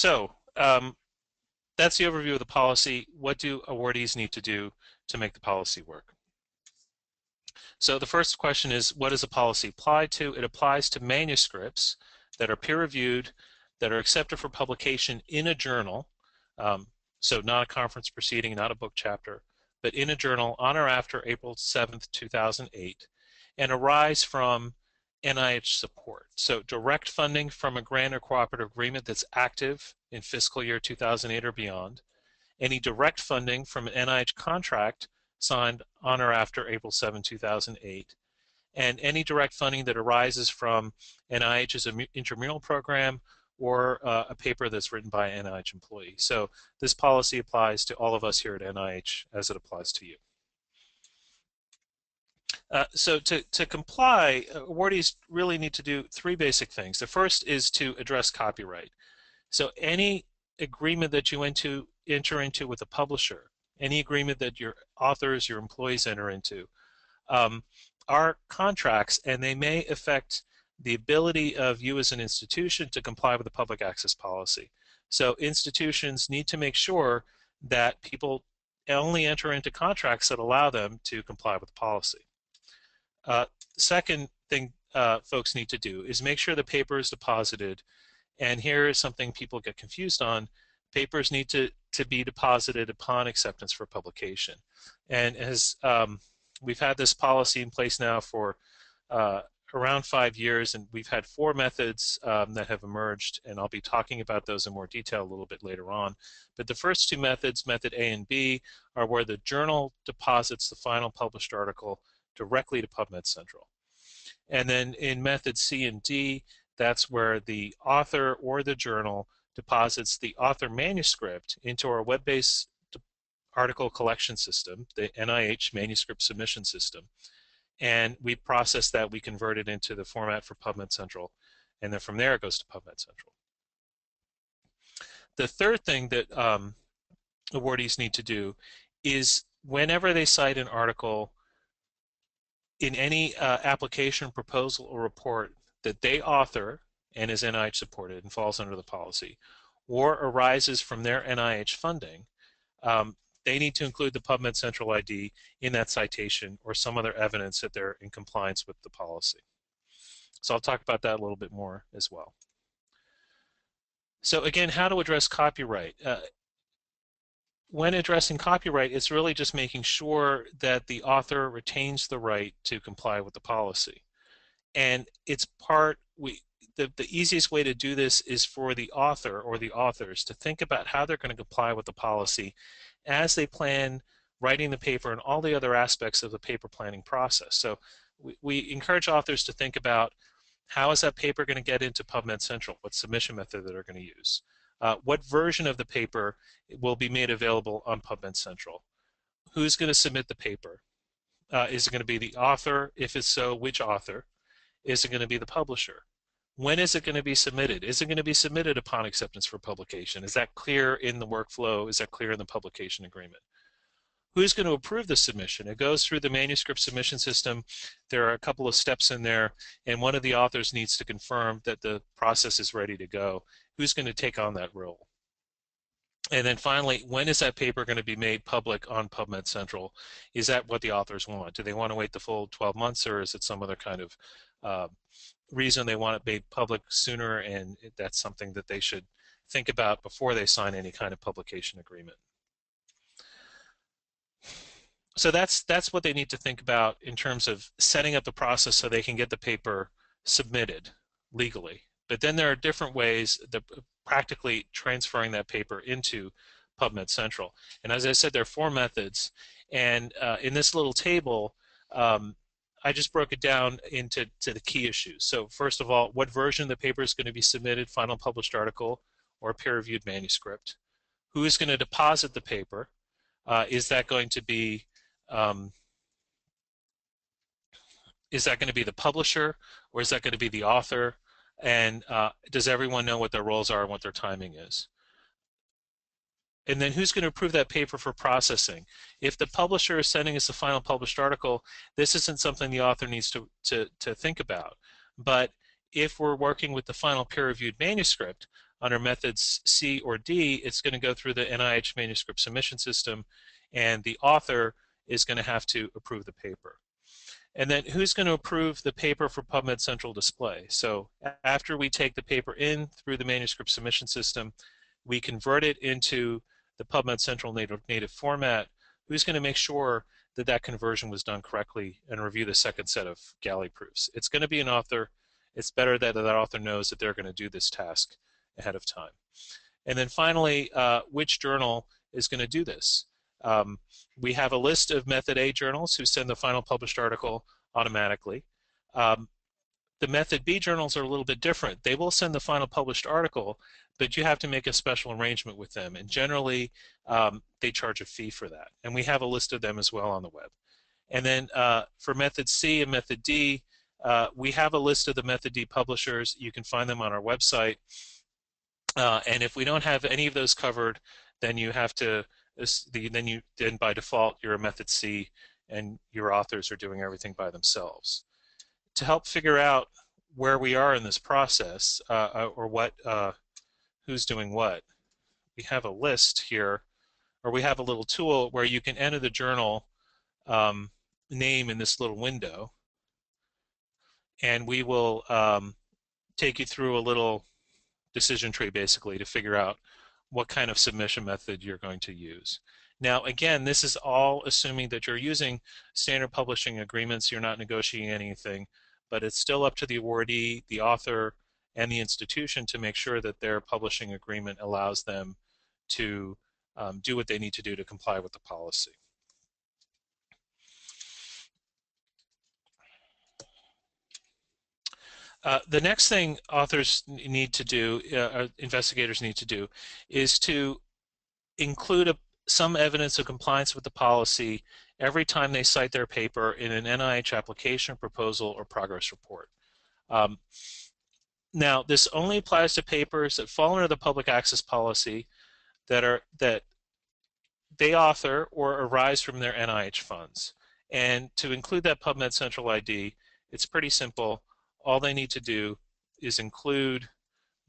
So that's the overview of the policy. What do awardees need to do to make the policy work? So the first question is, what does a policy apply to? It applies to manuscripts that are peer-reviewed, that are accepted for publication in a journal, so not a conference proceeding, not a book chapter, but in a journal on or after April 7th, 2008, and arise from NIH support. So direct funding from a grant or cooperative agreement that's active in fiscal year 2008 or beyond, any direct funding from an NIH contract signed on or after April 7, 2008, and any direct funding that arises from NIH's intramural program or a paper that's written by an NIH employee. So this policy applies to all of us here at NIH as it applies to you. So to comply, awardees really need to do three basic things. The first is to address copyright. So any agreement that you enter into with a publisher, any agreement that your authors, your employees enter into, are contracts, and they may affect the ability of you as an institution to comply with the public access policy. So institutions need to make sure that people only enter into contracts that allow them to comply with the policy. Second thing folks need to do is make sure the paper is deposited, and here is something people get confused on. Papers need to be deposited upon acceptance for publication. And as we've had this policy in place now for around 5 years, and we've had 4 methods that have emerged, and I'll be talking about those in more detail a little bit later on. But the first 2 methods, method A and B, are where the journal deposits the final published article directly to PubMed Central. And then in method C and D, that's where the author or the journal deposits the author manuscript into our web-based article collection system, the NIH manuscript submission system. And we process that, we convert it into the format for PubMed Central, and then from there it goes to PubMed Central. The third thing that awardees need to do is whenever they cite an article in any application, proposal, or report that they author and is NIH supported and falls under the policy, or arises from their NIH funding, they need to include the PubMed Central ID in that citation or some other evidence that they're in compliance with the policy. So I'll talk about that a little bit more as well. So again, how to address copyright. When addressing copyright, it's really just making sure that the author retains the right to comply with the policy. And it's the easiest way to do this is for the author or the authors to think about how they're going to comply with the policy as they plan writing the paper and all the other aspects of the paper planning process. So we encourage authors to think about, how is that paper going to get into PubMed Central? What submission method they're going to use? What version of the paper will be made available on PubMed Central? Who's going to submit the paper? Is it going to be the author? If it's so, which author? Is it going to be the publisher? When is it going to be submitted? Is it going to be submitted upon acceptance for publication? Is that clear in the workflow? Is that clear in the publication agreement? Who's going to approve the submission? It goes through the manuscript submission system. There are a couple of steps in there, and one of the authors needs to confirm that the process is ready to go. Who's going to take on that role? And then finally, when is that paper going to be made public on PubMed Central? Is that what the authors want? Do they want to wait the full 12 months, or is it some other kind of reason they want it made public sooner, and that's something that they should think about before they sign any kind of publication agreement? So that's what they need to think about in terms of setting up the process so they can get the paper submitted legally. But then there are different ways that practically transferring that paper into PubMed Central. And as I said, there are 4 methods. And in this little table, I just broke it down into the key issues. So first of all, what version of the paper is going to be submitted, final published article or peer-reviewed manuscript? Who is going to deposit the paper? Is that going to be the publisher, or is that going to be the author? And does everyone know what their roles are and what their timing is? And then who's going to approve that paper for processing? If the publisher is sending us the final published article, this isn't something the author needs to think about. But if we're working with the final peer-reviewed manuscript, Under methods C or D, it's going to go through the NIH manuscript submission system, and the author is going to have to approve the paper. And then who's going to approve the paper for PubMed Central display? So after we take the paper in through the manuscript submission system, we convert it into the PubMed Central native format. Who's going to make sure that that conversion was done correctly and review the second set of galley proofs? It's going to be an author. It's better that that author knows that they're going to do this task ahead of time. And then finally, which journal is going to do this? We have a list of Method A journals who send the final published article automatically. The Method B journals are a little bit different. They will send the final published article, but you have to make a special arrangement with them. And generally, they charge a fee for that. And we have a list of them as well on the web. And then for Method C and Method D, we have a list of the Method D publishers. You can find them on our website. And if we don't have any of those covered, then you have to, then by default, you're a Method C and your authors are doing everything by themselves. To help figure out where we are in this process, or what, who's doing what, we have a list here, or we have a little tool where you can enter the journal name in this little window, and we will take you through a little decision tree basically to figure out what kind of submission method you're going to use. Now again, this is all assuming that you're using standard publishing agreements, you're not negotiating anything, but it's still up to the awardee, the author, and the institution to make sure that their publishing agreement allows them to do what they need to do to comply with the policy. The next thing authors need to do, investigators need to do, is to include some evidence of compliance with the policy every time they cite their paper in an NIH application, proposal, or progress report. Now, this only applies to papers that fall under the public access policy that they author or arise from their NIH funds. And to include that PubMed Central ID, it's pretty simple. All they need to do is include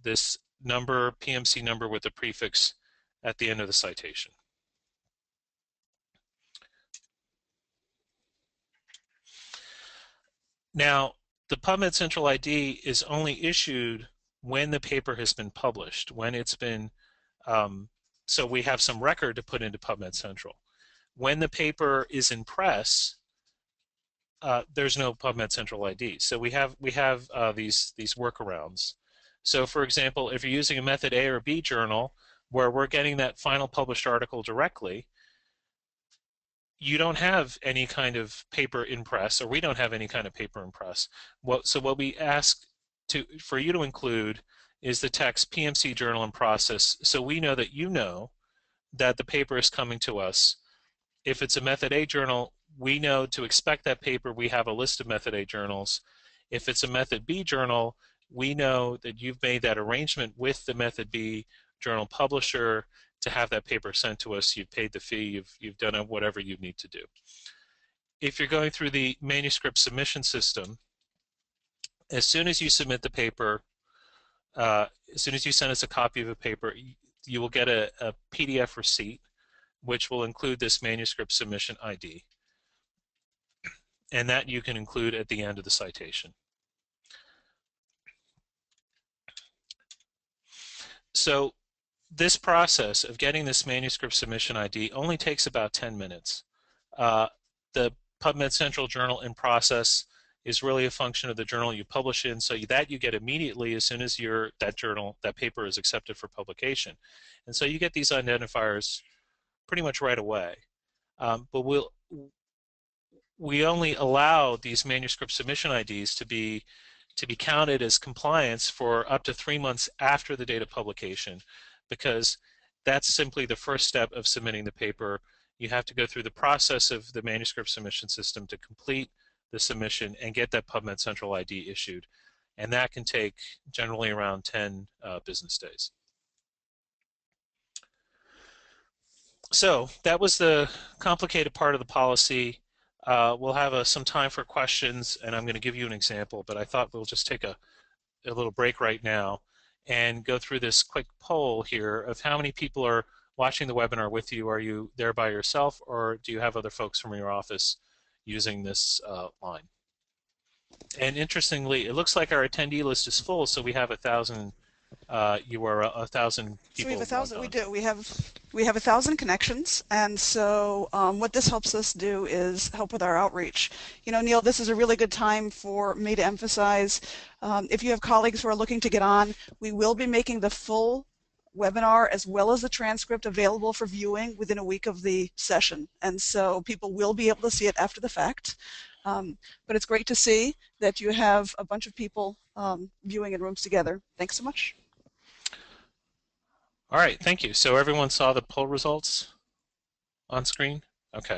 this number, PMC number with a prefix at the end of the citation. Now, the PubMed Central ID is only issued when the paper has been published, when it's been, so we have some record to put into PubMed Central. When the paper is in press, there's no PubMed Central ID. So we have these workarounds. So for example, if you're using a Method A or B journal where we're getting that final published article directly, you don't have any kind of paper in press, or we don't have any kind of paper in press. So what we ask for you to include is the text PMC journal in process, so we know that you know that the paper is coming to us. If it's a Method A journal, we know to expect that paper. We have a list of Method A journals. If it's a Method B journal, we know that you've made that arrangement with the Method B journal publisher to have that paper sent to us. You've paid the fee. You've done whatever you need to do. If you're going through the manuscript submission system, as soon as you submit the paper, as soon as you send us a copy of a paper, you will get a PDF receipt, which will include this manuscript submission ID. And that you can include at the end of the citation. So this process of getting this manuscript submission ID only takes about 10 minutes. The PubMed Central journal in process is really a function of the journal you publish in, so that you get immediately as soon as that paper is accepted for publication. And so you get these identifiers pretty much right away. But we only allow these manuscript submission IDs to be counted as compliance for up to 3 months after the date of publication, because that's simply the first step of submitting the paper. You have to go through the process of the manuscript submission system to complete the submission and get that PubMed Central ID issued, and that can take generally around 10 business days. So that was the complicated part of the policy. We'll have some time for questions, and I'm going to give you an example, but I thought we'll just take a little break right now. and go through this quick poll here of how many people are watching the webinar with you. Are you there by yourself, or do you have other folks from your office using this line? And interestingly, it looks like our attendee list is full, so we have 1,000 URL, 1,000 So we have people a logged thousand. We on. do. We have 1,000 connections, and so what this helps us do is help with our outreach. You know, Neil, this is a really good time for me to emphasize. If you have colleagues who are looking to get on, we will be making the full webinar as well as the transcript available for viewing within a week of the session, and so people will be able to see it after the fact. But it's great to see that you have a bunch of people viewing in rooms together. Thanks so much. All right, thank you. So everyone saw the poll results on screen? Okay.